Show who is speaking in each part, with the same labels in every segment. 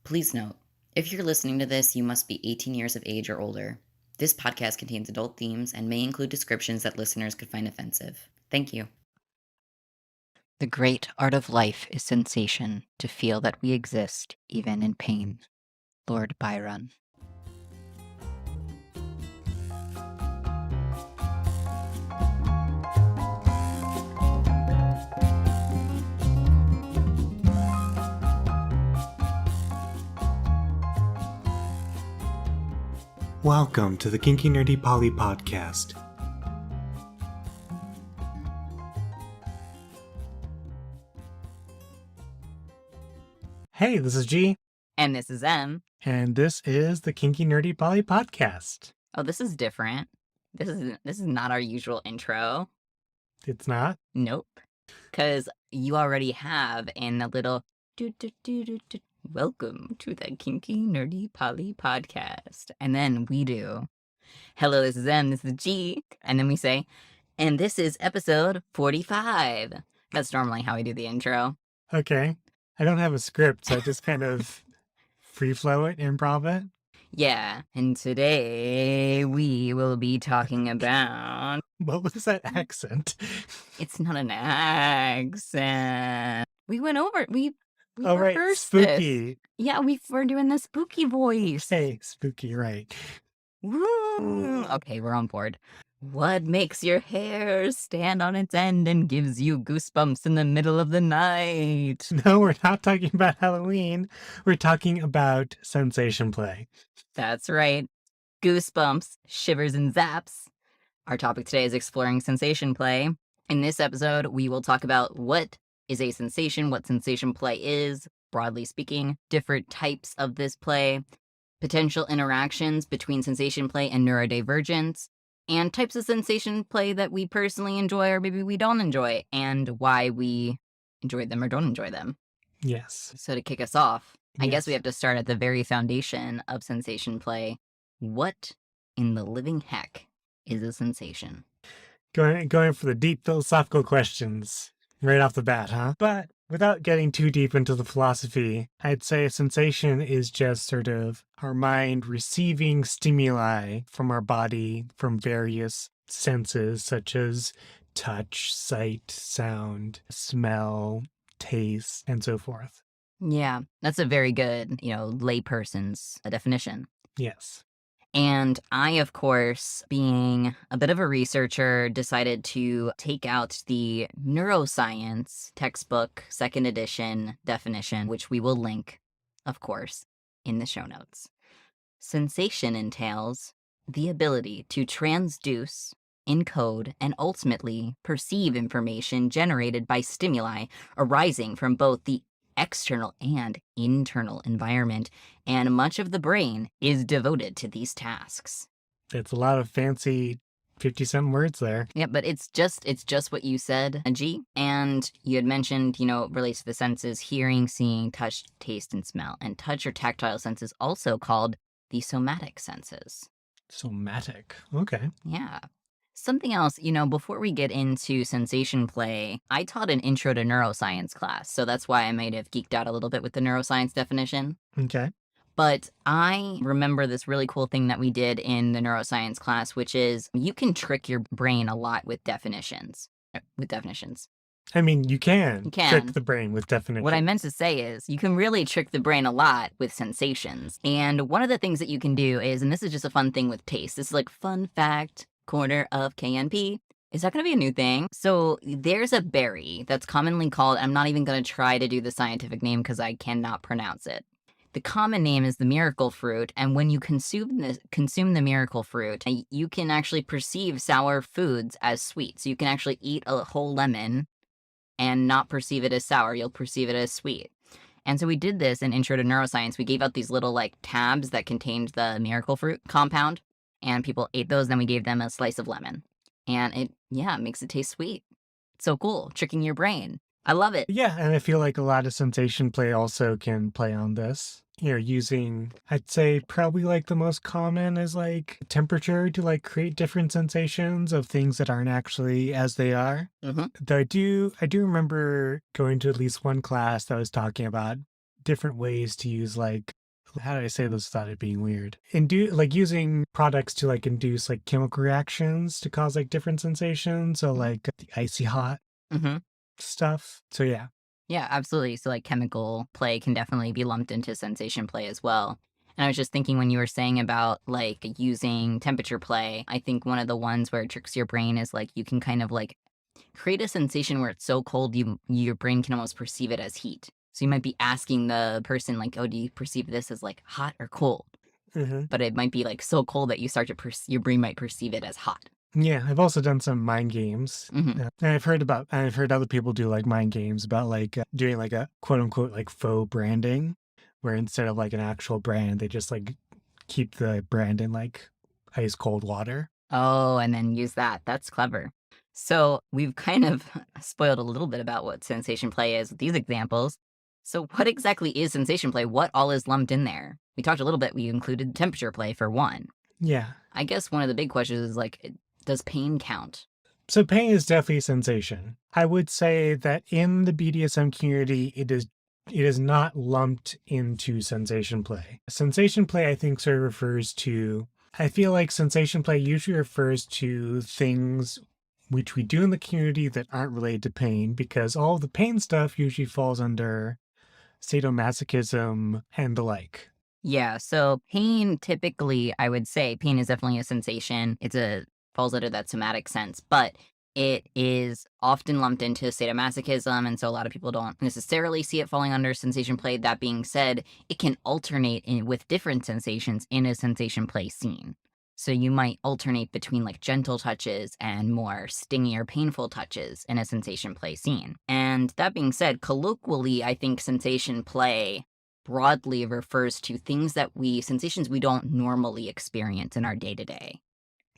Speaker 1: Please note, if you're listening to this, you must be 18 years of age or older. This podcast contains adult themes and may include descriptions that listeners could find offensive. Thank you.
Speaker 2: The great art of life is sensation, to feel that we exist, even in pain. Lord Byron.
Speaker 3: Welcome to the KinkyNerdyPoly Podcast. Hey, this is G.
Speaker 2: And this is M.
Speaker 3: And this is the KinkyNerdyPoly Podcast.
Speaker 2: Oh, this is different. This is not our usual intro.
Speaker 3: It's not?
Speaker 2: Nope. Because you already have in a little welcome to the KinkyNerdyPoly Podcast. And then we do, hello, this is M, this is G. And then we say, and this is episode 45. That's normally how we do the intro.
Speaker 3: Okay. I don't have a script, so I just kind of free flow it, improv it.
Speaker 2: Yeah, and today we will be talking about...
Speaker 3: What was that accent?
Speaker 2: It's not an accent. We went over it. We
Speaker 3: right,
Speaker 2: rehearsed
Speaker 3: spooky.
Speaker 2: this. Yeah, we're doing the spooky voice.
Speaker 3: Hey, spooky, right.
Speaker 2: Woo! Okay, we're on board. What makes your hair stand on its end and gives you goosebumps in the middle of the night?
Speaker 3: No, we're not talking about Halloween. We're talking about sensation play.
Speaker 2: That's right. Goosebumps, shivers, and zaps. Our topic today is exploring sensation play. In this episode, we will talk about what is a sensation, what sensation play is, broadly speaking, different types of this play, potential interactions between sensation play and neurodivergence, and types of sensation play that we personally enjoy or maybe we don't enjoy, and why we enjoy them or don't enjoy them.
Speaker 3: Yes.
Speaker 2: So to kick us off, I
Speaker 3: Yes.
Speaker 2: guess we have to start at the very foundation of sensation play. What in the living heck is a sensation?
Speaker 3: Going for the deep philosophical questions right off the bat, huh? But without getting too deep into the philosophy, I'd say a sensation is just sort of our mind receiving stimuli from our body from various senses, such as touch, sight, sound, smell, taste, and so forth.
Speaker 2: Yeah, that's a very good, layperson's definition.
Speaker 3: Yes.
Speaker 2: And I, of course, being a bit of a researcher, decided to take out the neuroscience textbook, second edition definition, which we will link, of course, in the show notes. Sensation entails the ability to transduce, encode, and ultimately perceive information generated by stimuli arising from both the external and internal environment, and much of the brain is devoted to these tasks.
Speaker 3: It's a lot of fancy 50-something words there.
Speaker 2: Yeah, but it's just what you said, G. And you had mentioned, it relates to the senses: hearing, seeing, touch, taste, and smell. And touch or tactile sense is also called the somatic senses.
Speaker 3: Somatic. Okay.
Speaker 2: Yeah. Something else, before we get into sensation play, I taught an intro to neuroscience class, so that's why I might have geeked out a little bit with the neuroscience definition.
Speaker 3: Okay.
Speaker 2: But I remember this really cool thing that we did in the neuroscience class, which is you can trick your brain a lot with definitions.
Speaker 3: I mean, you can
Speaker 2: can.
Speaker 3: trick the brain with definitions.
Speaker 2: What I meant to say is you can really trick the brain a lot with sensations. And one of the things that you can do is, and this is just a fun thing with taste, this is like fun fact corner of KNP. Is that going to be a new thing? So there's a berry that's commonly called, I'm not even going to try to do the scientific name because I cannot pronounce it. The common name is the miracle fruit, and when you consume the miracle fruit, you can actually perceive sour foods as sweet. So you can actually eat a whole lemon and not perceive it as sour. You'll perceive it as sweet. And so we did this in Intro to Neuroscience. We gave out these little tabs that contained the miracle fruit compound, and people ate those. Then we gave them a slice of lemon, and it makes it taste sweet. It's so cool, tricking your brain. I love it.
Speaker 3: Yeah, and I feel like a lot of sensation play also can play on this. Using, I'd say probably the most common is temperature to create different sensations of things that aren't actually as they are.
Speaker 2: Mm-hmm.
Speaker 3: Though I do remember going to at least one class that was talking about different ways to use how do I say this without it being weird? Using products to like induce like chemical reactions to cause like different sensations. So like the icy hot stuff. So yeah.
Speaker 2: Yeah, absolutely. So like chemical play can definitely be lumped into sensation play as well. And I was just thinking when you were saying about like using temperature play, I think one of the ones where it tricks your brain is like you can kind of like create a sensation where it's so cold your brain can almost perceive it as heat. So you might be asking the person like, oh, do you perceive this as like hot or cold? But it might be like so cold that you start to your brain might perceive it as hot.
Speaker 3: Yeah, I've also done some mind games. And I've heard other people do like mind games about like doing like a quote unquote like faux branding, where instead of like an actual brand, they just like keep the brand in like ice cold water.
Speaker 2: Oh, and then use that. That's clever. So we've kind of spoiled a little bit about what sensation play is with these examples. So what exactly is sensation play? What all is lumped in there? We talked a little bit. We included temperature play for one.
Speaker 3: Yeah.
Speaker 2: I guess one of the big questions is like, does pain count?
Speaker 3: So pain is definitely a sensation. I would say that in the BDSM community, it is not lumped into sensation play. Sensation play, I think, sort of refers to, I feel like sensation play usually refers to things which we do in the community that aren't related to pain, because all of the pain stuff usually falls under sadomasochism and the like.
Speaker 2: Yeah, so pain typically, I would say, pain is definitely a sensation. Falls under that somatic sense, but it is often lumped into sadomasochism, and so a lot of people don't necessarily see it falling under sensation play. That being said, it can alternate with different sensations in a sensation play scene. So you might alternate between like gentle touches and more stingy or painful touches in a sensation play scene. And that being said, colloquially, I think sensation play broadly refers to sensations we don't normally experience in our day-to-day.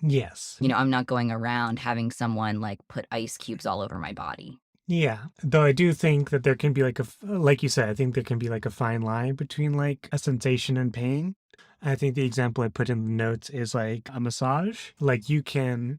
Speaker 3: Yes.
Speaker 2: I'm not going around having someone like put ice cubes all over my body.
Speaker 3: Yeah, though I do think that there can be like you said, I think there can be like a fine line between like a sensation and pain. I think the example I put in the notes is like a massage. Like you can,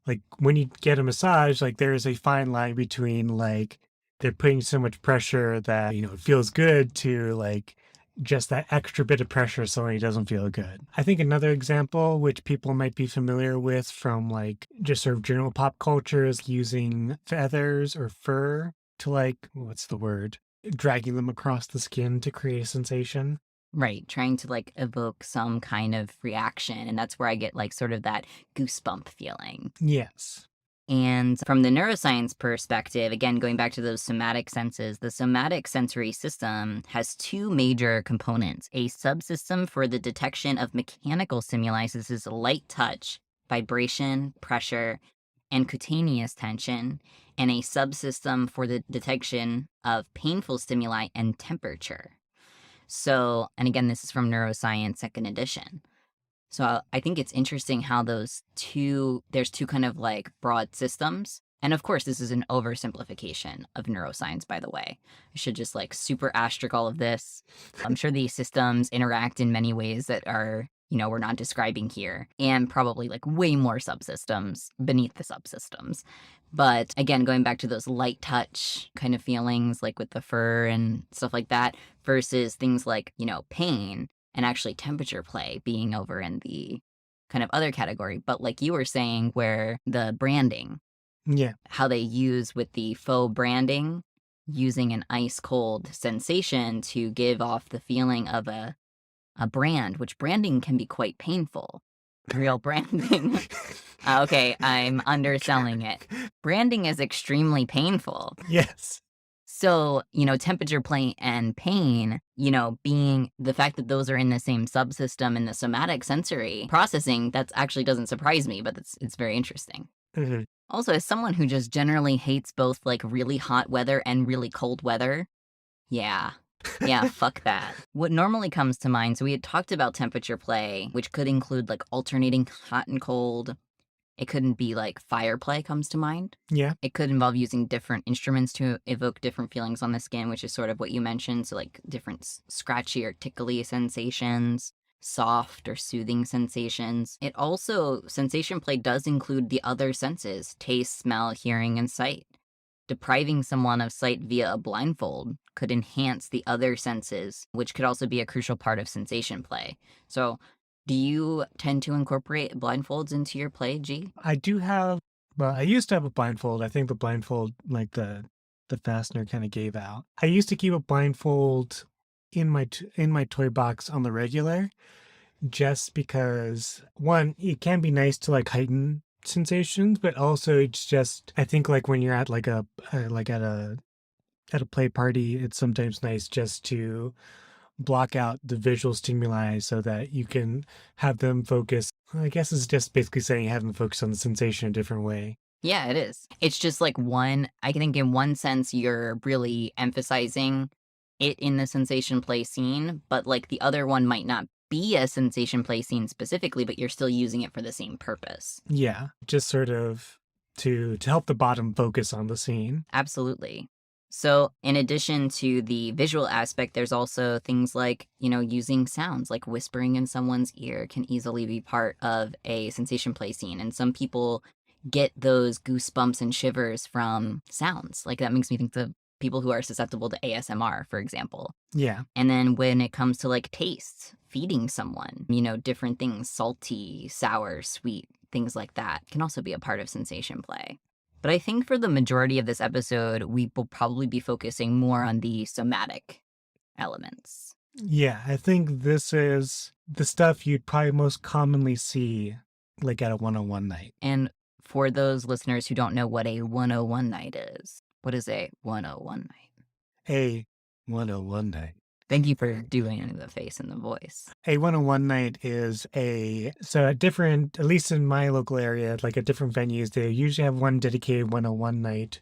Speaker 3: like when you get a massage, like there is a fine line between like they're putting so much pressure that, it feels good to like just that extra bit of pressure so it doesn't feel good. I think another example, which people might be familiar with from like just sort of general pop culture, is using feathers or fur to like, what's the word? Dragging them across the skin to create a sensation.
Speaker 2: Right, trying to like evoke some kind of reaction. And that's where I get like sort of that goosebump feeling.
Speaker 3: Yes.
Speaker 2: And from the neuroscience perspective, again, going back to those somatic senses, the somatic sensory system has two major components: a subsystem for the detection of mechanical stimuli, so this is light touch, vibration, pressure, and cutaneous tension, and a subsystem for the detection of painful stimuli and temperature. So, and again, this is from Neuroscience Second Edition. So I think it's interesting how there's two kind of like broad systems. And of course, this is an oversimplification of neuroscience, by the way. I should just like super asterisk all of this. I'm sure these systems interact in many ways that are, we're not describing here, and probably like way more subsystems beneath the subsystems. But again, going back to those light touch kind of feelings, like with the fur and stuff like that, versus things like, pain and actually temperature play being over in the kind of other category. But like you were saying, where the branding, how they use with the faux branding, using an ice cold sensation to give off the feeling of a brand, which branding can be quite painful. Real branding. Okay, I'm underselling it. Branding is extremely painful.
Speaker 3: Yes.
Speaker 2: So, temperature play and pain, being the fact that those are in the same subsystem in the somatic sensory processing, that actually doesn't surprise me, but it's very interesting.
Speaker 3: Mm-hmm.
Speaker 2: Also, as someone who just generally hates both like really hot weather and really cold weather, yeah, fuck that. What normally comes to mind, so we had talked about temperature play, which could include like alternating hot and cold. It couldn't be like fireplay comes to mind.
Speaker 3: Yeah.
Speaker 2: It could involve using different instruments to evoke different feelings on the skin, which is sort of what you mentioned. So like different scratchy or tickly sensations, soft or soothing sensations. Sensation play does include the other senses: taste, smell, hearing, and sight. depriving someone of sight via a blindfold could enhance the other senses, which could also be a crucial part of sensation play. So, do you tend to incorporate blindfolds into your play, G?
Speaker 3: I do have, well, I used to have a blindfold. I think the blindfold, like the fastener kind of gave out. I used to keep a blindfold in my toy box on the regular, just because, one, it can be nice to like heighten sensations, but also it's just, I think like when you're at like a play party, it's sometimes nice just to block out the visual stimuli so that you can have them focus. I guess it's just basically saying have them focus on the sensation a different way.
Speaker 2: Yeah, it is. It's just like I think in one sense you're really emphasizing it in the sensation play scene, but like the other one might not be a sensation play scene specifically, but you're still using it for the same purpose.
Speaker 3: Yeah, just sort of to help the bottom focus on the scene.
Speaker 2: Absolutely. So in addition to the visual aspect, there's also things like, using sounds, like whispering in someone's ear can easily be part of a sensation play scene. And some people get those goosebumps and shivers from sounds. Like that makes me think of people who are susceptible to ASMR, for example.
Speaker 3: Yeah.
Speaker 2: And then when it comes to like tastes, feeding someone, different things, salty, sour, sweet, things like that can also be a part of sensation play. But I think for the majority of this episode, we will probably be focusing more on the somatic elements.
Speaker 3: Yeah, I think this is the stuff you'd probably most commonly see like at a 101 night.
Speaker 2: And for those listeners who don't know what a 101 night is, what is a 101 night?
Speaker 3: A 101 night.
Speaker 2: Thank you for doing the face and the voice.
Speaker 3: A 101 night is at least in my local area, like at different venues, they usually have one dedicated 101 night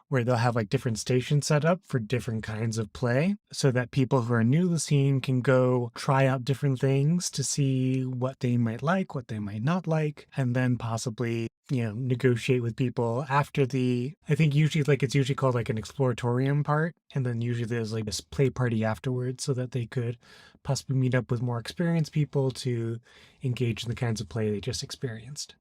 Speaker 3: where they'll have like different stations set up for different kinds of play so that people who are new to the scene can go try out different things to see what they might like, what they might not like, and then possibly, negotiate with people after I think usually it's usually called like an exploratorium part. And then usually there's like this play party afterwards so that they could possibly meet up with more experienced people to engage in the kinds of play they just experienced.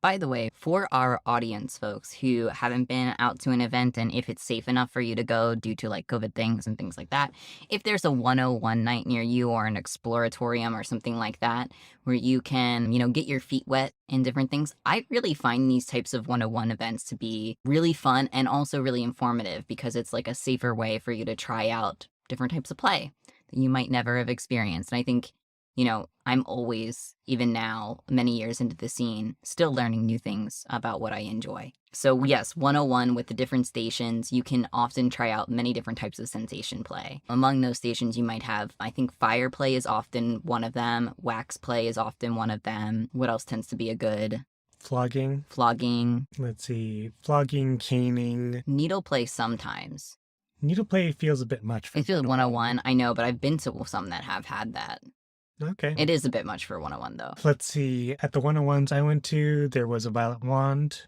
Speaker 2: By the way, for our audience folks who haven't been out to an event and if it's safe enough for you to go due to like COVID things and things like that, if there's a 101 night near you or an exploratorium or something like that where you can, get your feet wet in different things, I really find these types of 101 events to be really fun and also really informative because it's like a safer way for you to try out different types of play that you might never have experienced. And I think I'm always, even now, many years into the scene, still learning new things about what I enjoy. So yes, 101 with the different stations, you can often try out many different types of sensation play. Among those stations, you might have, I think fireplay is often one of them. Wax play is often one of them. What else tends to be a good?
Speaker 3: Flogging. Let's see. Flogging, caning.
Speaker 2: Needle play sometimes.
Speaker 3: Needle play feels a bit much for
Speaker 2: It feels 101, I know, but I've been to some that have had that.
Speaker 3: Okay.
Speaker 2: It is a bit much for 101, though.
Speaker 3: Let's see. At the 101s I went to, there was a violet wand.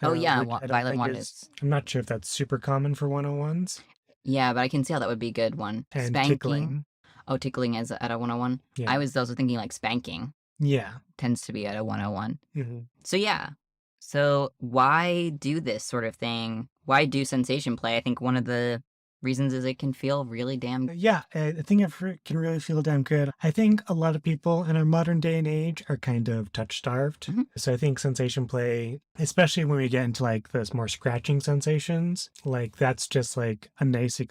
Speaker 2: Oh, yeah.
Speaker 3: Violet wand is... I'm not sure if that's super common for 101s.
Speaker 2: Yeah, but I can see how that would be a good one.
Speaker 3: And
Speaker 2: spanking.
Speaker 3: tickling.
Speaker 2: Oh, tickling is at a 101?
Speaker 3: Yeah.
Speaker 2: I was also thinking like spanking.
Speaker 3: Yeah.
Speaker 2: Tends to be at a 101.
Speaker 3: Mm-hmm.
Speaker 2: So, yeah. So, why do this sort of thing? Why do sensation play? I think one of the reasons is it can feel really damn good.
Speaker 3: Yeah, I think it can really feel damn good. I think a lot of people in our modern day and age are kind of touch starved.
Speaker 2: Mm-hmm.
Speaker 3: So I think sensation play, especially when we get into like those more scratching sensations, like that's just like a nice,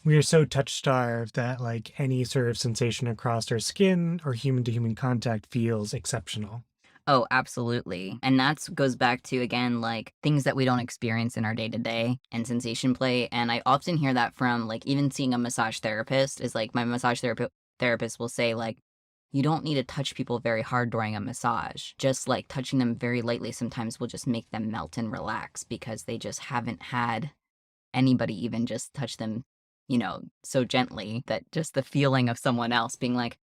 Speaker 3: we are so touch starved that like any sort of sensation across our skin or human to human contact feels exceptional.
Speaker 2: Oh, absolutely. And that goes back to, again, like things that we don't experience in our day to day and sensation play. And I often hear that from like even seeing a massage therapist is like my massage therapist will say like, you don't need to touch people very hard during a massage. Just like touching them very lightly sometimes will just make them melt and relax because they just haven't had anybody even just touch them, so gently that just the feeling of someone else being like,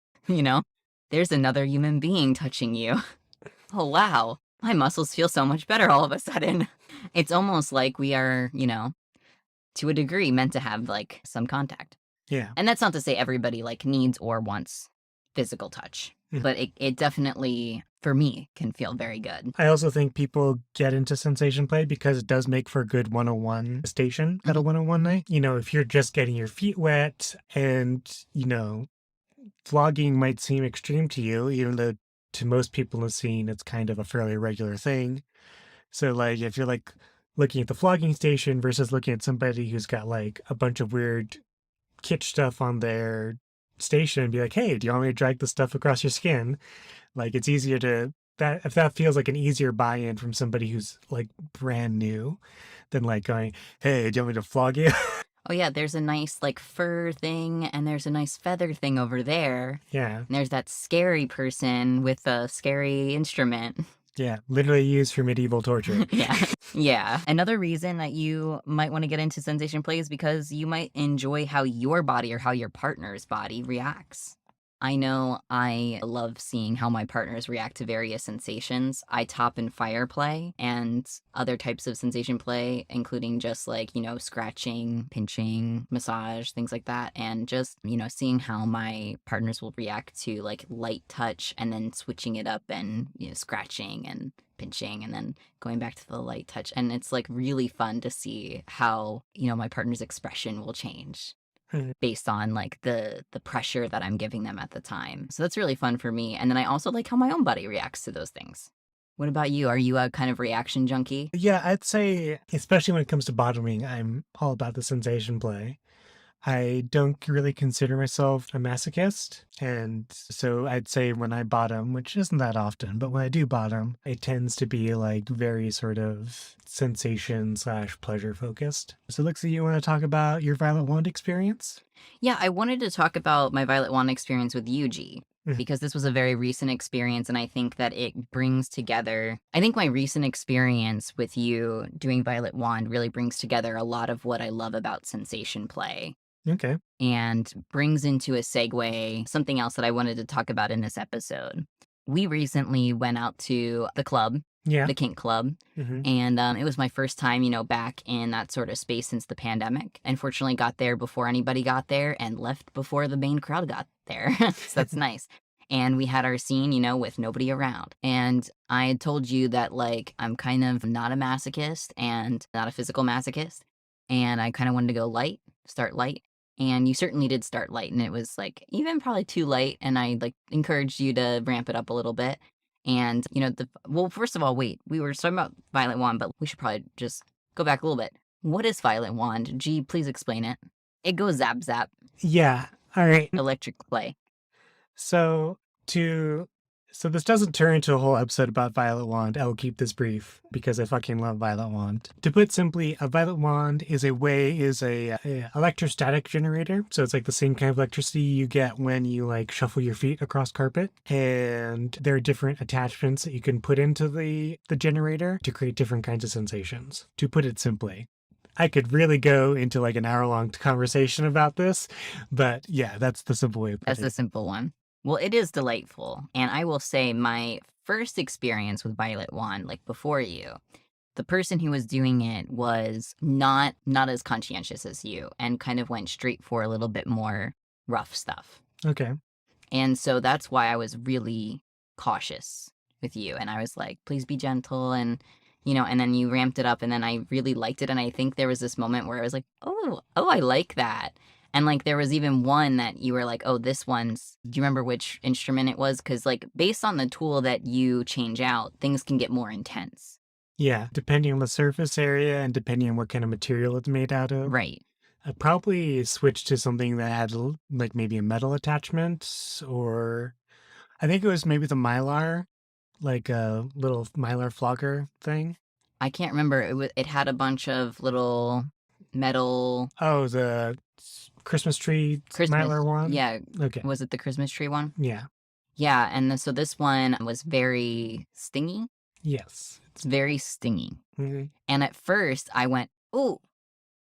Speaker 2: there's another human being touching you. Oh, wow, my muscles feel so much better all of a sudden. It's almost like we are, to a degree meant to have like some contact.
Speaker 3: Yeah.
Speaker 2: And that's not to say everybody like needs or wants physical touch. but it definitely, for me, can feel very good.
Speaker 3: I also think people get into sensation play because it does make for a good 101 station at a 101 night. You know, if you're just getting your feet wet and, you know, vlogging might seem extreme to you, even though to most people in the scene, it's kind of a fairly regular thing. So, like, if you're, like, looking at the vlogging station versus looking at somebody who's got, like, a bunch of weird kitsch stuff on their station and be like, hey, do you want me to drag the stuff across your skin? Like, it's easier to, that if that feels like an easier buy-in from somebody who's, like, brand new than, like, going, hey, do you want me to vlog you?
Speaker 2: Oh yeah, there's a nice like fur thing and there's a nice feather thing over there.
Speaker 3: Yeah.
Speaker 2: And there's that scary person with a scary instrument.
Speaker 3: Yeah, literally used for medieval torture.
Speaker 2: Yeah. Another reason that you might want to get into sensation play is because you might enjoy how your body or how your partner's body reacts. I know I love seeing how my partners react to various sensations. I top in fireplay and other types of sensation play, including just like, you know, scratching, pinching, massage, things like that. And just, you know, seeing how my partners will react to like light touch and then switching it up and, you know, scratching and pinching and then going back to the light touch. And it's like really fun to see how, you know, my partner's expression will change based on like the pressure that I'm giving them at the time. So that's really fun for me. And then I also like how my own body reacts to those things. What about you? Are you a kind of reaction junkie?
Speaker 3: Yeah, I'd say, especially when it comes to bottoming, I'm all about the sensation play. I don't really consider myself a masochist. And so I'd say when I bottom, which isn't that often, but when I do bottom, it tends to be like very sort of sensation/pleasure focused. So Lexi, you want to talk about your Violet Wand experience?
Speaker 2: Yeah, I wanted to talk about my Violet Wand experience with Yuji because this was a very recent experience and I think that it brings together, I think my recent experience with you doing Violet Wand really brings together a lot of what I love about sensation play.
Speaker 3: Okay.
Speaker 2: And brings into a segue something else that I wanted to talk about in this episode. We recently went out to the club, the Kink Club, and it was my first time, you know, back in that sort of space since the pandemic. Unfortunately, got there before anybody got there and left before the main crowd got there. So that's nice. And we had our scene, you know, with nobody around. And I had told you that, like, I'm kind of not a masochist and not a physical masochist. And I kind of wanted to go light, start light. And you certainly did start light, and it was like even probably too light. And I like encouraged you to ramp it up a little bit. And you know, well, first of all, wait, we were talking about Violet Wand, but we should probably just go back a little bit. What is Violet Wand? G, please explain it. It goes zap zap.
Speaker 3: Yeah. All right.
Speaker 2: Electric play.
Speaker 3: So this doesn't turn into a whole episode about Violet Wand. I will keep this brief because I fucking love Violet Wand. To put simply, a Violet Wand is a electrostatic generator. So it's like the same kind of electricity you get when you like shuffle your feet across carpet. And there are different attachments that you can put into the generator to create different kinds of sensations. To put it simply. I could really go into like an hour-long conversation about this, but yeah, that's the simple way of putting it.
Speaker 2: That's the simple one. Well, it is delightful. And I will say my first experience with Violet Wand, like before you, the person who was doing it was not as conscientious as you and kind of went straight for a little bit more rough stuff.
Speaker 3: Okay.
Speaker 2: And so that's why I was really cautious with you. And I was like, please be gentle. And, you know, and then you ramped it up and then I really liked it. And I think there was this moment where I was like, oh, I like that. And, like, there was even one that you were like, oh, this one's, do you remember which instrument it was? Because, like, based on the tool that you change out, things can get more intense.
Speaker 3: Yeah, depending on the surface area and depending on what kind of material it's made out of.
Speaker 2: Right.
Speaker 3: I probably switched to something that had, like, maybe a metal attachment, or I think it was maybe the Mylar, like a little Mylar flogger thing.
Speaker 2: I can't remember. It had a bunch of little metal...
Speaker 3: Oh, the... Christmas tree Mylar one?
Speaker 2: Yeah.
Speaker 3: Okay.
Speaker 2: Was it the Christmas tree one?
Speaker 3: Yeah.
Speaker 2: Yeah, and so this one was very stingy.
Speaker 3: Yes.
Speaker 2: It's very stingy. And at first I went, ooh,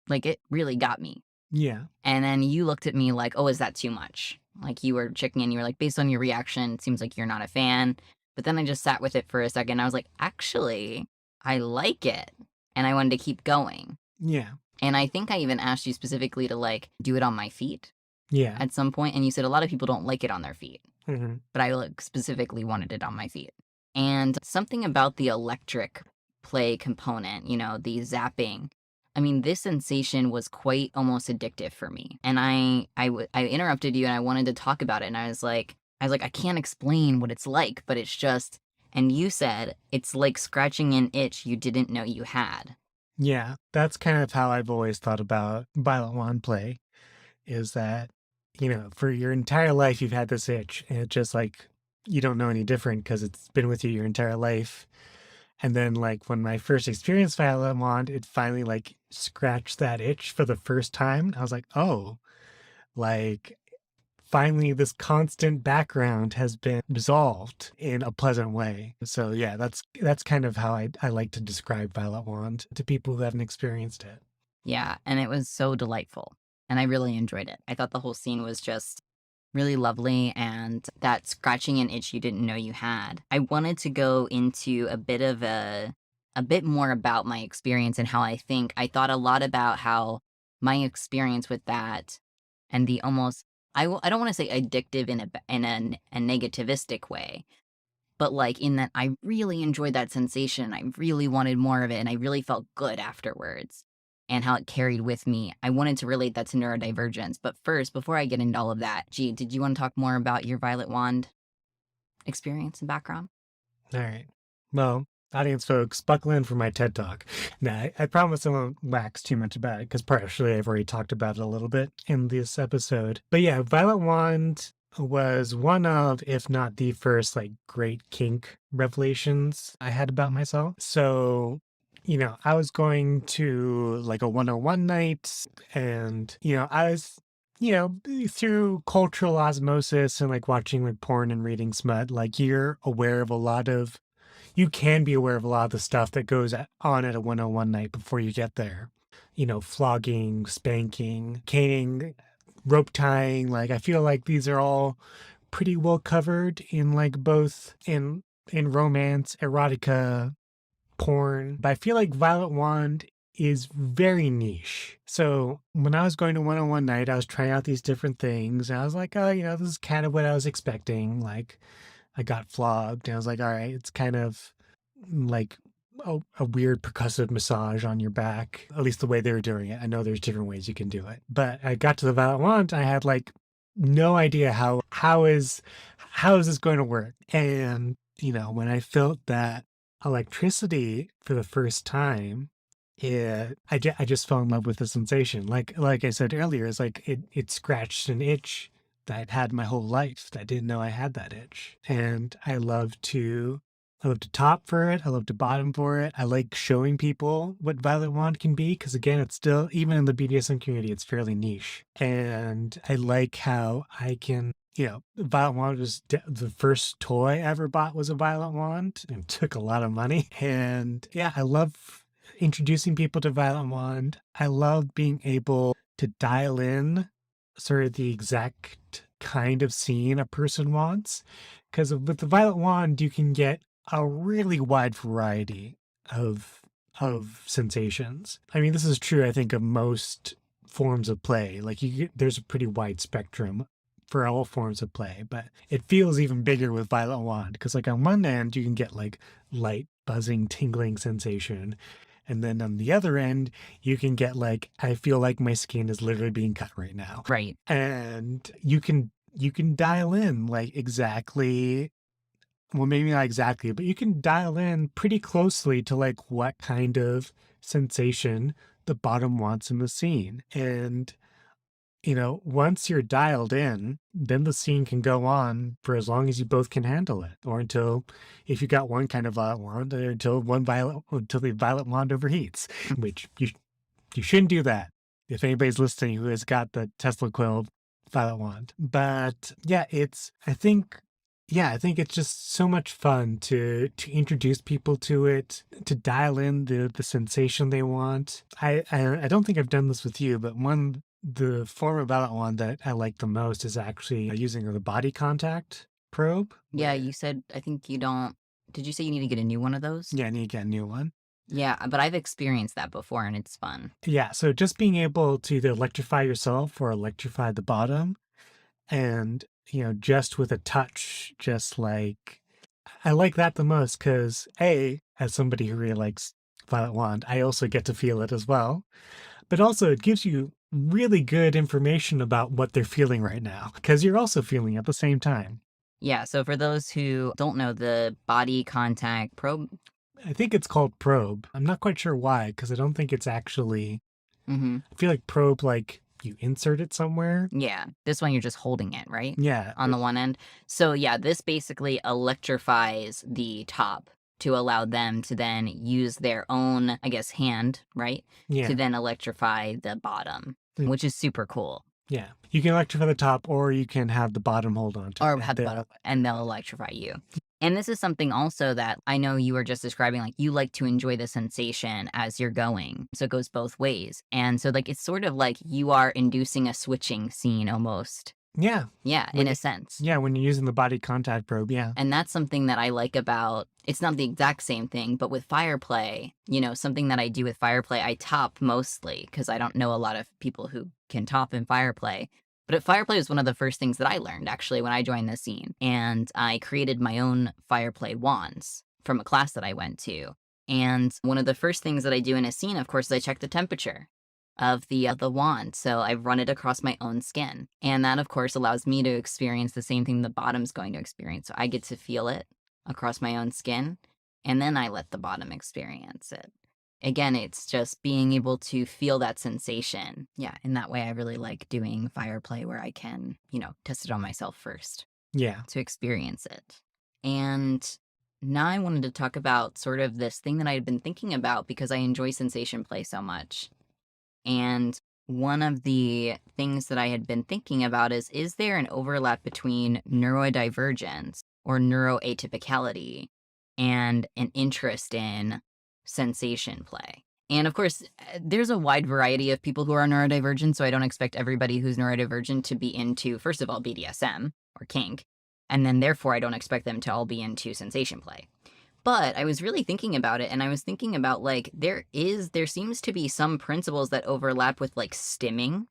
Speaker 2: like it really got me.
Speaker 3: Yeah.
Speaker 2: And then you looked at me like, oh, is that too much? Like you were checking in, you were like, based on your reaction, it seems like you're not a fan. But then I just sat with it for a second. I was like, actually, I like it. And I wanted to keep going.
Speaker 3: Yeah.
Speaker 2: And I think I even asked you specifically to, like, do it on my feet.
Speaker 3: Yeah.
Speaker 2: At some point. And you said a lot of people don't like it on their feet. but I like specifically wanted it on my feet. And something about the electric play component, the zapping. I mean, this sensation was quite almost addictive for me. And I interrupted you and I wanted to talk about it. And I can't explain what it's like, but it's just, and you said it's like scratching an itch you didn't know you had.
Speaker 3: Yeah, that's kind of how I've always thought about violent wand play, is that, for your entire life, you've had this itch, and it's just like, you don't know any different because it's been with you your entire life. And then, like, when I first experienced violent wand, it finally, like, scratched that itch for the first time. I was like, oh, like, finally this constant background has been resolved in a pleasant way. So yeah, that's kind of how I like to describe Violet Wand to people who haven't experienced it.
Speaker 2: Yeah, and it was so delightful. And I really enjoyed it. I thought the whole scene was just really lovely, and that scratching an itch you didn't know you had. I wanted to go into a bit more about my experience and how I thought a lot about how my experience with that and the almost I don't want to say addictive in a negativistic way, but like in that I really enjoyed that sensation. I really wanted more of it and I really felt good afterwards and how it carried with me. I wanted to relate that to neurodivergence. But first, before I get into all of that, G, did you want to talk more about your Violet Wand experience and background?
Speaker 3: All right. Well, audience folks, buckle in for my TED Talk. Now, I promise I won't wax too much about it because partially I've already talked about it a little bit in this episode. But yeah, Violet Wand was one of, if not the first, like, great kink revelations I had about myself. So, I was going to like a 101 night and, I was through cultural osmosis and like watching like porn and reading smut, like you can be aware of a lot of the stuff that goes on at a 101 night before you get there. Flogging, spanking, caning, rope tying. Like, I feel like these are all pretty well covered in like both in romance, erotica, porn. But I feel like Violet Wand is very niche. So when I was going to 101 night, I was trying out these different things. And I was like, oh, this is kind of what I was expecting. Like, I got flogged. And I was like, all right, it's kind of like a weird percussive massage on your back, at least the way they were doing it. I know there's different ways you can do it. But I got to the Violet Wand. I had like no idea how is this going to work. And, when I felt that electricity for the first time, I just fell in love with the sensation. Like I said earlier, it's like it scratched an itch that I'd had my whole life that I didn't know I had that itch. And I love to top for it. I love to bottom for it. I like showing people what Violet Wand can be because, again, it's still, even in the BDSM community, it's fairly niche. And I like how I can, Violet Wand was the first toy I ever bought was a Violet Wand. It took a lot of money. And yeah, I love introducing people to Violet Wand. I love being able to dial in sort of the exact kind of scene a person wants. Because with the Violet Wand, you can get a really wide variety of sensations. I mean, this is true, I think, of most forms of play. Like, there's a pretty wide spectrum for all forms of play, but it feels even bigger with Violet Wand because, like, on one end, you can get like light, buzzing, tingling sensation. And then on the other end, you can get like, I feel like my skin is literally being cut right now.
Speaker 2: Right.
Speaker 3: And you can dial in like exactly, well, maybe not exactly, but you can dial in pretty closely to like what kind of sensation the bottom wants in the scene. And, once you're dialed in, then the scene can go on for as long as you both can handle it, or until, if you got one kind of Violet Wand, until the Violet Wand overheats, which you shouldn't do that if anybody's listening who has got the Tesla coil Violet Wand. But yeah, I think it's just so much fun to introduce people to it, to dial in the sensation they want. I don't think I've done this with you, but the form of Violet Wand that I like the most is actually using the body contact probe.
Speaker 2: Yeah, you said, I think you don't, did you say you need to get a new one of those?
Speaker 3: Yeah, I need to get a new one.
Speaker 2: Yeah, but I've experienced that before and it's fun.
Speaker 3: Yeah, so just being able to either electrify yourself or electrify the bottom. And, just with a touch, just like, I like that the most because, as somebody who really likes Violet Wand, I also get to feel it as well. But also, it gives you really good information about what they're feeling right now because you're also feeling at the same time.
Speaker 2: Yeah, so for those who don't know, the body contact probe.
Speaker 3: I think it's called probe. I'm not quite sure why because I don't think it's actually.
Speaker 2: Mm-hmm.
Speaker 3: I feel like probe, like you insert it somewhere.
Speaker 2: Yeah, this one you're just holding it, right?
Speaker 3: Yeah.
Speaker 2: On the one end. So yeah, this basically electrifies the top to allow them to then use their own, I guess, hand, right?
Speaker 3: Yeah.
Speaker 2: To then electrify the bottom, which is super cool.
Speaker 3: Yeah. You can electrify the top or you can have the bottom hold on to it.
Speaker 2: Or have the bottom, and they'll electrify you. And this is something also that I know you were just describing, like you like to enjoy the sensation as you're going. So it goes both ways. And so like it's sort of like you are inducing a switching scene almost.
Speaker 3: Yeah.
Speaker 2: Yeah, in a sense.
Speaker 3: Yeah, when you're using the body contact probe, yeah.
Speaker 2: And that's something that I like about, it's not the exact same thing, but with fireplay, something that I do with fireplay, I top mostly because I don't know a lot of people who can top in fireplay. But fireplay was one of the first things that I learned, actually, when I joined the scene. And I created my own fireplay wands from a class that I went to. And one of the first things that I do in a scene, of course, is I check the temperature of the wand. So I run it across my own skin. And that, of course, allows me to experience the same thing the bottom's going to experience. So I get to feel it across my own skin, and then I let the bottom experience it. Again, it's just being able to feel that sensation. Yeah, in that way, I really like doing fireplay where I can, test it on myself first.
Speaker 3: Yeah.
Speaker 2: To experience it. And now I wanted to talk about sort of this thing that I had been thinking about because I enjoy sensation play so much. And one of the things that I had been thinking about is there an overlap between neurodivergence or neuroatypicality and an interest in sensation play? And of course, there's a wide variety of people who are neurodivergent, so I don't expect everybody who's neurodivergent to be into, first of all, BDSM or kink, and then therefore I don't expect them to all be into sensation play. But I was really thinking about it, and I was thinking about, like, there seems to be some principles that overlap with, like, stimming,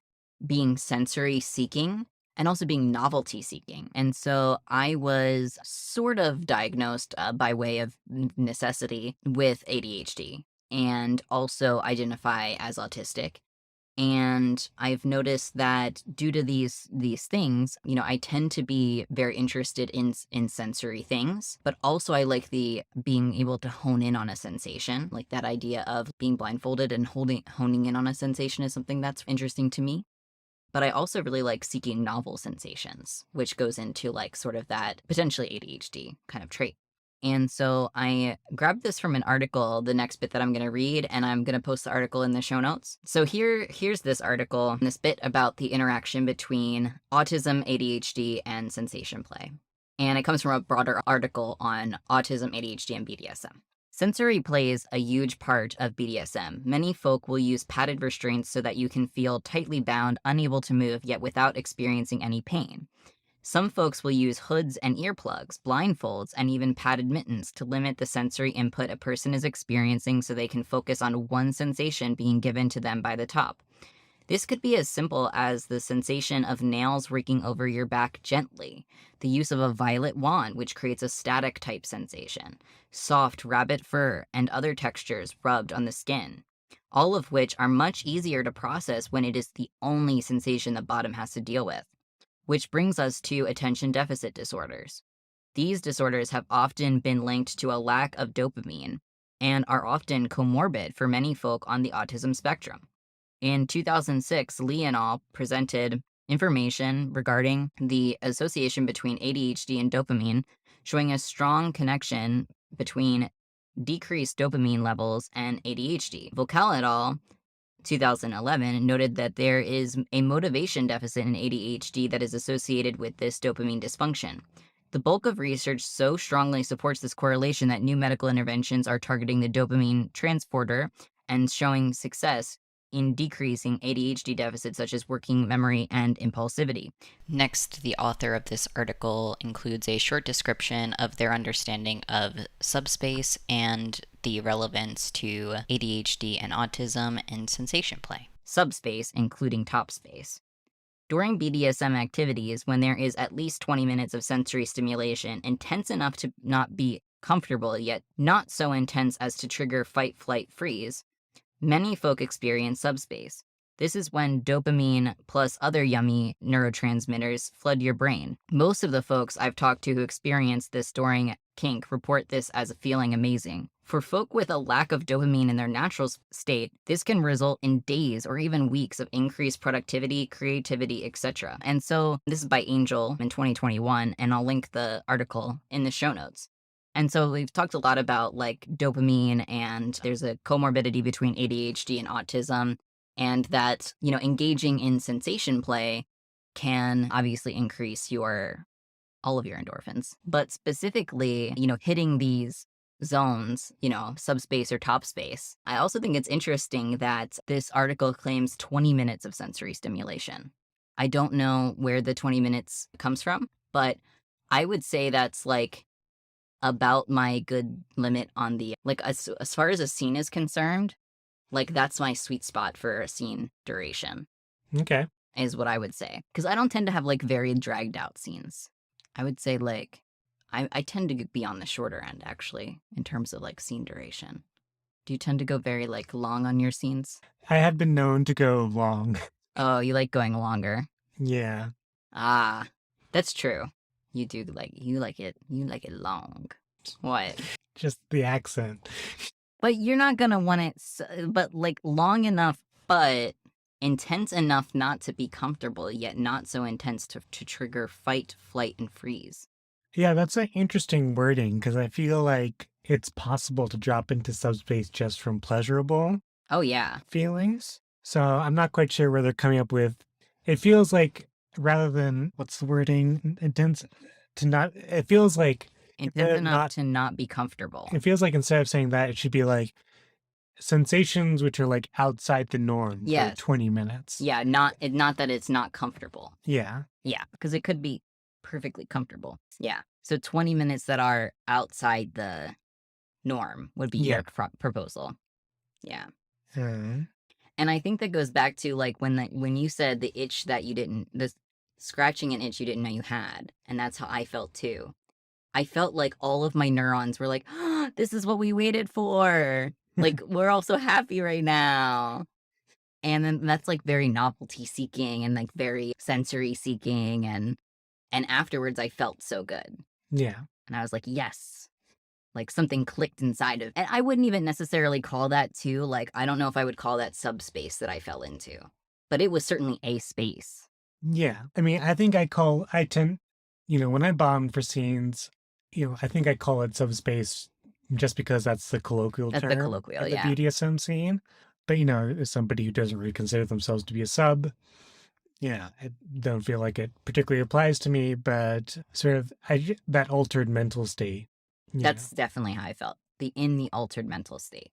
Speaker 2: being sensory seeking, and also being novelty seeking. And so I was sort of diagnosed by way of necessity with ADHD and also identify as autistic. And I've noticed that due to these things, I tend to be very interested in sensory things, but also I like the being able to hone in on a sensation. Like that idea of being blindfolded and honing in on a sensation is something that's interesting to me. But I also really like seeking novel sensations, which goes into like sort of that potentially ADHD kind of trait. And so I grabbed this from an article, the next bit that I'm going to read, and I'm going to post the article in the show notes. So here's this article, this bit about the interaction between autism, ADHD, and sensation play. And it comes from a broader article on autism, ADHD, and BDSM. Sensory plays a huge part of BDSM. Many folk will use padded restraints so that you can feel tightly bound, unable to move, yet without experiencing any pain. Some folks will use hoods and earplugs, blindfolds, and even padded mittens to limit the sensory input a person is experiencing so they can focus on one sensation being given to them by the top. This could be as simple as the sensation of nails raking over your back gently, the use of a violet wand, which creates a static type sensation, soft rabbit fur, and other textures rubbed on the skin, all of which are much easier to process when it is the only sensation the bottom has to deal with. Which brings us to attention deficit disorders. These disorders have often been linked to a lack of dopamine and are often comorbid for many folk on the autism spectrum. In 2006, Lee et al. Presented information regarding the association between ADHD and dopamine, showing a strong connection between decreased dopamine levels and ADHD. Vocal et al. 2011 noted that there is a motivation deficit in ADHD that is associated with this dopamine dysfunction. The bulk of research so strongly supports this correlation that new medical interventions are targeting the dopamine transporter and showing success in decreasing ADHD deficits such as working memory and impulsivity.
Speaker 1: Next, the author of this article includes a short description of their understanding of subspace and the relevance to ADHD and autism and sensation play.
Speaker 2: Subspace, including top space. During BDSM activities, when there is at least 20 minutes of sensory stimulation, intense enough to not be comfortable, yet not so intense as to trigger fight, flight, freeze, many folk experience subspace. This is when dopamine plus other yummy neurotransmitters flood your brain. Most of the folks I've talked to who experience this during kink report this as feeling amazing. For folk with a lack of dopamine in their natural state, this can result in days or even weeks of increased productivity, creativity, etc. And so this is by Angel in 2021, and I'll link the article in the show notes. And so we've talked a lot about like dopamine, and there's a comorbidity between ADHD and autism, and that, engaging in sensation play can obviously increase all of your endorphins. But specifically, hitting these zones, subspace or top space. I also think it's interesting that this article claims 20 minutes of sensory stimulation. I don't know where the 20 minutes comes from, but I would say that's like about my good limit on the, like, as far as a scene is concerned, like, that's my sweet spot for a scene duration.
Speaker 3: Okay.
Speaker 2: Is what I would say. Because I don't tend to have, like, very dragged out scenes. I would say, like, I tend to be on the shorter end, actually, in terms of, like, scene duration. Do you tend to go very, like, long on your scenes?
Speaker 3: I have been known to go long.
Speaker 2: Oh, you like going longer?
Speaker 3: Yeah.
Speaker 2: Ah, that's true. You do you like it long. What?
Speaker 3: Just the accent.
Speaker 2: But you're not going to want it, but like long enough, but intense enough not to be comfortable, yet not so intense to trigger fight, flight, and freeze.
Speaker 3: Yeah, that's an interesting wording, because I feel like it's possible to drop into subspace just from pleasurable
Speaker 2: Oh, yeah.
Speaker 3: feelings. So I'm not quite sure where they're coming up with. It feels like, rather than, what's the wording? Intense to not, it feels like
Speaker 2: Intense enough to not be comfortable.
Speaker 3: It feels like instead of saying that, it should be like sensations which are like outside the norm for 20 minutes.
Speaker 2: Yeah, not that it's not comfortable.
Speaker 3: Yeah.
Speaker 2: Yeah, because it could be perfectly comfortable. Yeah. So 20 minutes that are outside the norm would be your proposal. Yeah. And I think that goes back to like when you said the itch that the scratching an itch you didn't know you had. And that's how I felt too. I felt like all of my neurons were like, oh, this is what we waited for. Like, we're all so happy right now. And then that's like very novelty seeking and like very sensory seeking. And afterwards I felt so good.
Speaker 3: Yeah.
Speaker 2: And I was like, yes, like something clicked inside of, and I wouldn't even necessarily call that too. Like, I don't know if I would call that subspace that I fell into, but it was certainly a space.
Speaker 3: Yeah. I mean, I think I tend, when I bomb for scenes, I think I call it subspace just because that's the colloquial term.
Speaker 2: The colloquial,
Speaker 3: the BDSM scene. But, as somebody who doesn't really consider themselves to be a sub, I don't feel like it particularly applies to me, but sort of that altered mental state.
Speaker 2: That's definitely how I felt, in the altered mental state.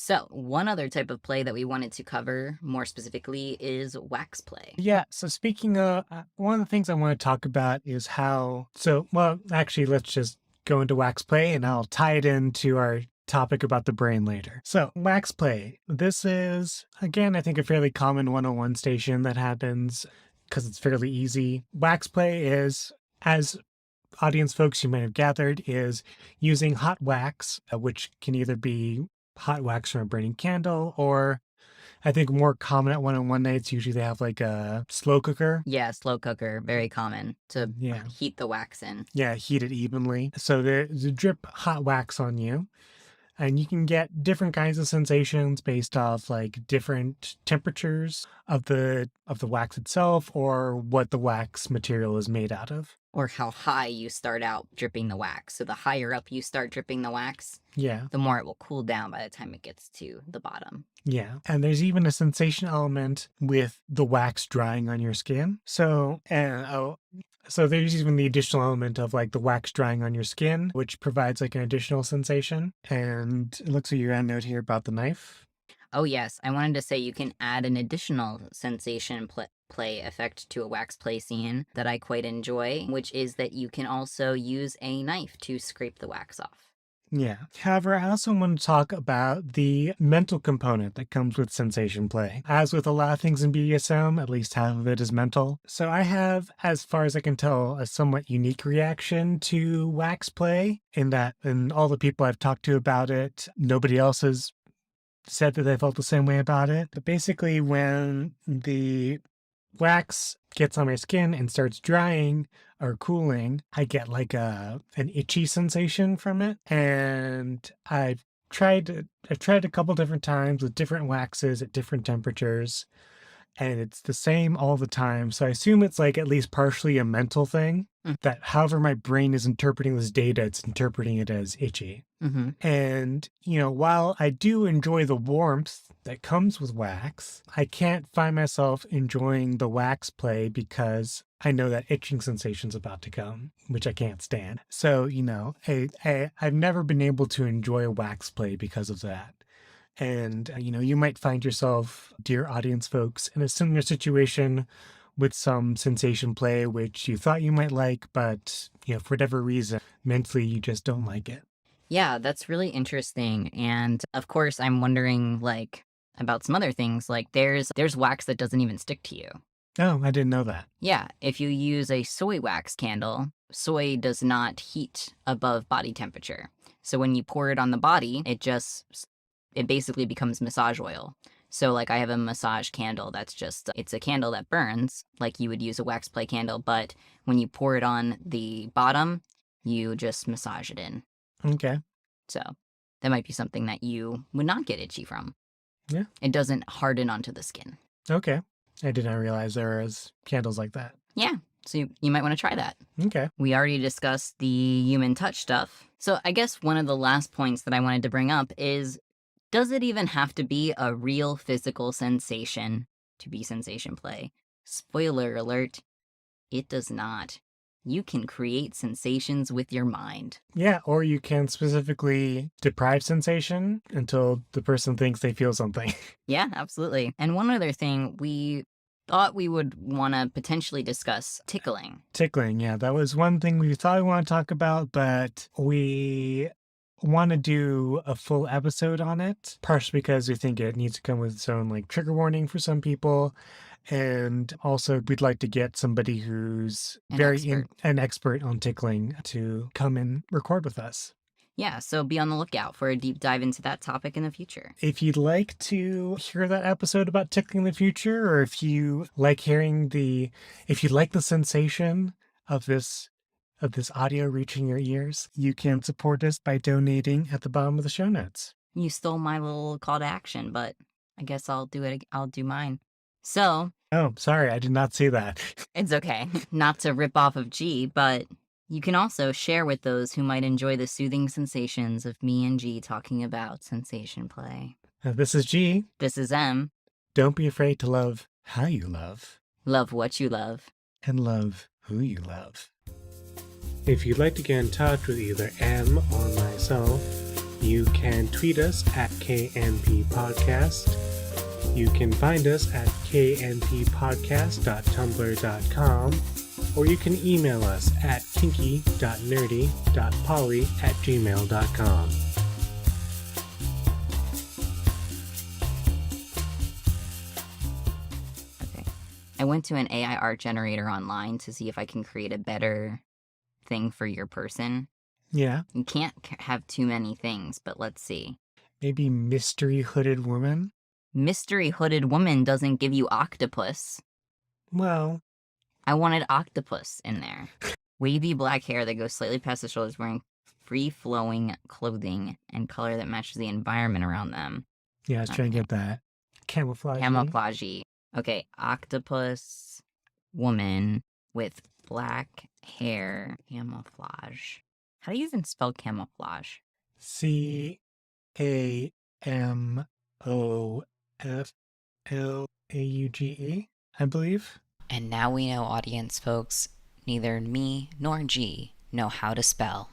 Speaker 2: So one other type of play that we wanted to cover more specifically is wax play.
Speaker 3: Yeah, so speaking of, one of the things I want to talk about is actually, let's just go into wax play and I'll tie it into our topic about the brain later. So wax play, this is, again, I think a fairly common 101 station that happens because it's fairly easy. Wax play is, as audience folks you might have gathered, is using hot wax, which can either be hot wax from a burning candle, or I think more common at one-on-one nights, usually they have like a slow cooker.
Speaker 2: Yeah, slow cooker, very common to heat the wax in.
Speaker 3: Yeah, heat it evenly. So there's a drip hot wax on you, and you can get different kinds of sensations based off like different temperatures of the wax itself, or what the wax material is made out of.
Speaker 2: Or how high you start out dripping the wax. So the higher up you start dripping the wax, the more it will cool down by the time it gets to the bottom.
Speaker 3: Yeah. And there's even a sensation element with the wax drying on your skin. So there's even the additional element of like the wax drying on your skin, which provides like an additional sensation. And it looks like you're on note here about the knife.
Speaker 2: Oh, yes. I wanted to say you can add an additional sensation play effect to a wax play scene that I quite enjoy, which is that you can also use a knife to scrape the wax off.
Speaker 3: Yeah. However, I also want to talk about the mental component that comes with sensation play. As with a lot of things in BDSM, at least half of it is mental. So I have, as far as I can tell, a somewhat unique reaction to wax play in that, and all the people I've talked to about it, nobody else has said that they felt the same way about it. But basically, when the wax gets on my skin and starts drying or cooling, I get like an itchy sensation from it. And I've tried a couple different times with different waxes at different temperatures, and it's the same all the time. So I assume it's like at least partially a mental thing, that however my brain is interpreting this data, it's interpreting it as itchy.
Speaker 2: Mm-hmm.
Speaker 3: And, while I do enjoy the warmth that comes with wax, I can't find myself enjoying the wax play because I know that itching sensation's about to come, which I can't stand. So, I've never been able to enjoy wax play because of that. And, you might find yourself, dear audience folks, in a similar situation with some sensation play, which you thought you might like, but, for whatever reason, mentally you just don't like it.
Speaker 2: Yeah, that's really interesting. And of course, I'm wondering about some other things. Like there's wax that doesn't even stick to you.
Speaker 3: Oh, I didn't know that.
Speaker 2: Yeah, if you use a soy wax candle, soy does not heat above body temperature. So when you pour it on the body, it basically becomes massage oil. So I have a massage candle it's a candle that burns like you would use a wax play candle, but when you pour it on the bottom, you just massage it in.
Speaker 3: Okay.
Speaker 2: So that might be something that you would not get itchy from.
Speaker 3: Yeah.
Speaker 2: It doesn't harden onto the skin.
Speaker 3: Okay. I did not realize there was candles like that.
Speaker 2: Yeah. So you might want to try that.
Speaker 3: Okay.
Speaker 2: We already discussed the human touch stuff. So I guess one of the last points that I wanted to bring up is, does it even have to be a real physical sensation to be sensation play? Spoiler alert, it does not. You can create sensations with your mind.
Speaker 3: Yeah, or you can specifically deprive sensation until the person thinks they feel something.
Speaker 2: Yeah, absolutely. And one other thing, we thought we would want to potentially discuss tickling.
Speaker 3: Tickling, yeah. That was one thing we thought we want to talk about, but we want to do a full episode on it, partially because we think it needs to come with its own trigger warning for some people. And also, we'd like to get somebody who's an expert on tickling to come and record with us.
Speaker 2: Yeah, so be on the lookout for a deep dive into that topic in the future.
Speaker 3: If you'd like to hear that episode about tickling in the future, or if you like if you like the sensation of this audio reaching your ears, you can support us by donating at the bottom of the show notes.
Speaker 2: You stole my little call to action, but I guess I'll do mine. So...
Speaker 3: Oh, sorry, I did not see that.
Speaker 2: It's okay. Not to rip off of G, but you can also share with those who might enjoy the soothing sensations of me and G talking about sensation play.
Speaker 3: This is G.
Speaker 2: This is M.
Speaker 3: Don't be afraid to love how you love.
Speaker 2: Love what you love.
Speaker 3: And love who you love. If you'd like to get in touch with either M or myself, you can tweet us at KNP Podcast. You can find us at knppodcast.tumblr.com, or you can email us at kinky.nerdy.poly@gmail.com.
Speaker 2: Okay. I went to an AI art generator online to see if I can create a better thing for your person.
Speaker 3: Yeah.
Speaker 2: You can't have too many things, but let's see.
Speaker 3: Maybe mystery hooded woman?
Speaker 2: Mystery hooded woman doesn't give you octopus.
Speaker 3: Well,
Speaker 2: I wanted octopus in there. Wavy black hair that goes slightly past the shoulders, wearing free-flowing clothing and color that matches the environment around them.
Speaker 3: Yeah, I was trying to get that. Camouflage.
Speaker 2: Camouflagey. Okay, octopus woman with black hair. Camouflage. How do you even spell camouflage?
Speaker 3: CAMOFLAUGE, I believe.
Speaker 1: And now we know, audience folks, neither me nor G know how to spell.